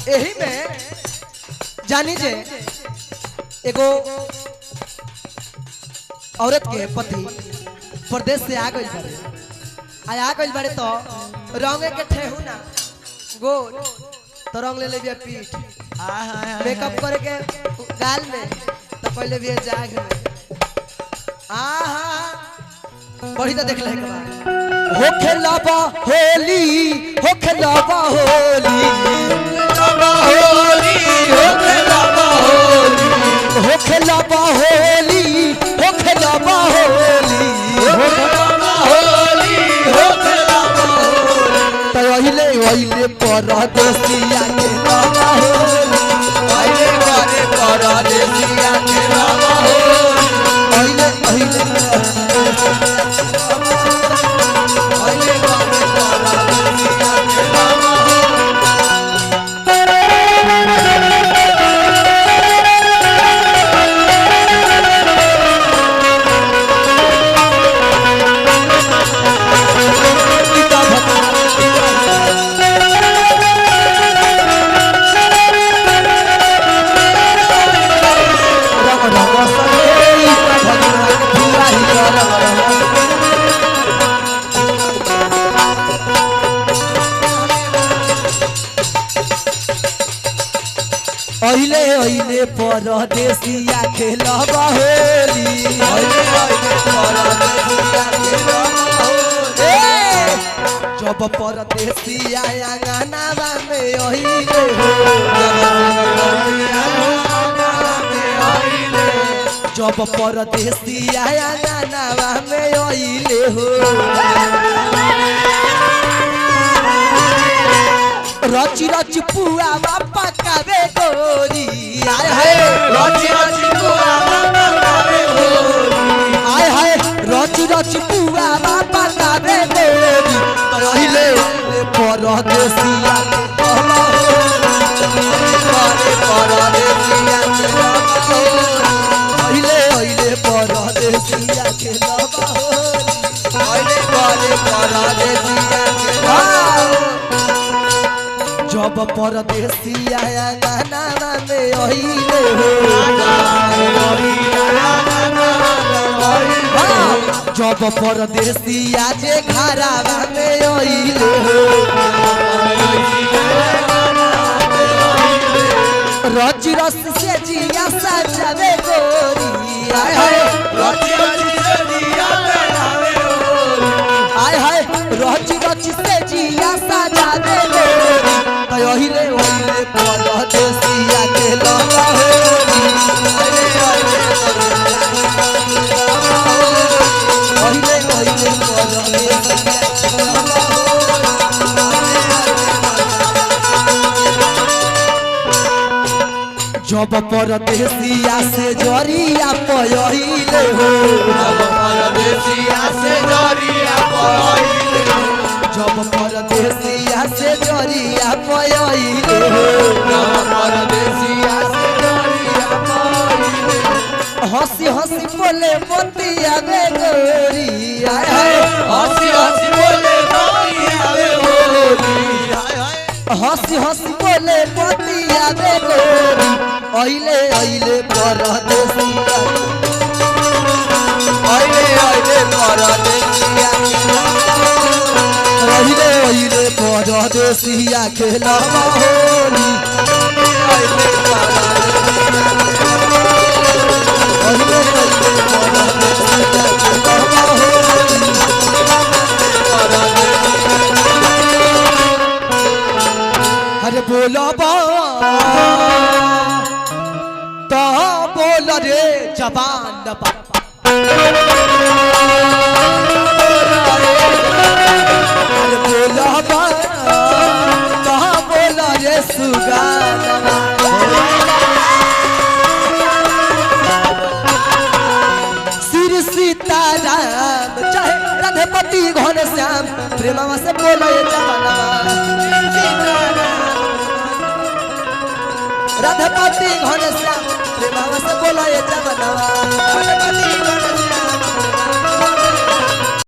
यही में जानी जे एगो औरत के पति प्रदेश से आ गई बारे तो रंगे के ठेहू ना गोल तो रंग ले बिया पीठ मेकअप करे के गाल में तो पहले भी जाग में बढ़ी तो देख ले के बाद हो खेलाबा होली हो खेलाबा होली हो खेलाबा होली हो खेलाबा होली हो खेलाबा होली हो खेलाबा होली हो खेलाबा तो ओइले ओइले परदेसिया के बाबा होली ओइले घरे परदेसिया के बाबा होली ओइले ओइले ओइले ओइले परदेसिया खेलबा होली ओइले ओइले परदेसिया खेलबा होली जब परदेसिया आंगनवा में ओइले हो जब परदेसिया आंगनवा में ओइले हो रची रची पुआ बापा कावे गोरी आय हाय रची रची पुआ बापा कावे गोरी आय हाय रची रची पुआ बापा कावे गोरी पहिले परदेसिया के कहला परदेसिया के पहिले ओइले परदेसिया के लबा होली पहिले परदेसिया के जब परदेसिया आंगनवा में ओइले हो जब परदेसिया जे घरवा में ओइले हो रची रस से जिया सजावे गोरी आय हाय रची रस से जिया सजावे गोरी आय हाय रची रस से जिया सजावे गोरी ओहिले ओहिले परदेसिया के लबा होली ओहिले ओहिले परदेसिया के लबा जब परदेसिया से जरिया पहिले हो जब परदेसिया से जरिया पहिले हो जब परदेसिया से जरिया पहिले हो जब परदेसिया से जरिया पहिले हंसी हंसी बोले मोतिया वे गोरी आय हाय हंसी हंसी बोले मोतिया वे गोरी आय हाय हंसी हंसी बोले मोतिया वे गोरी ओइले ओइले परदेसिया ओइले ओइले परदेसिया ओइले ओइले परदेसिया खेलबा होली ओइले परदेसिया ओइले ओइले परदेसिया खेलबा होली अरे बोलबा तो बोल रे जवान बापा बोलबा तो बोल रे सुगानवा श्री सीताराम चाहे राधेपति घनश्याम प्रेमवा से बोले जवानवा राधेपति घनश्याम प्रेमवा से बोले जवानवा राधेपति घनश्याम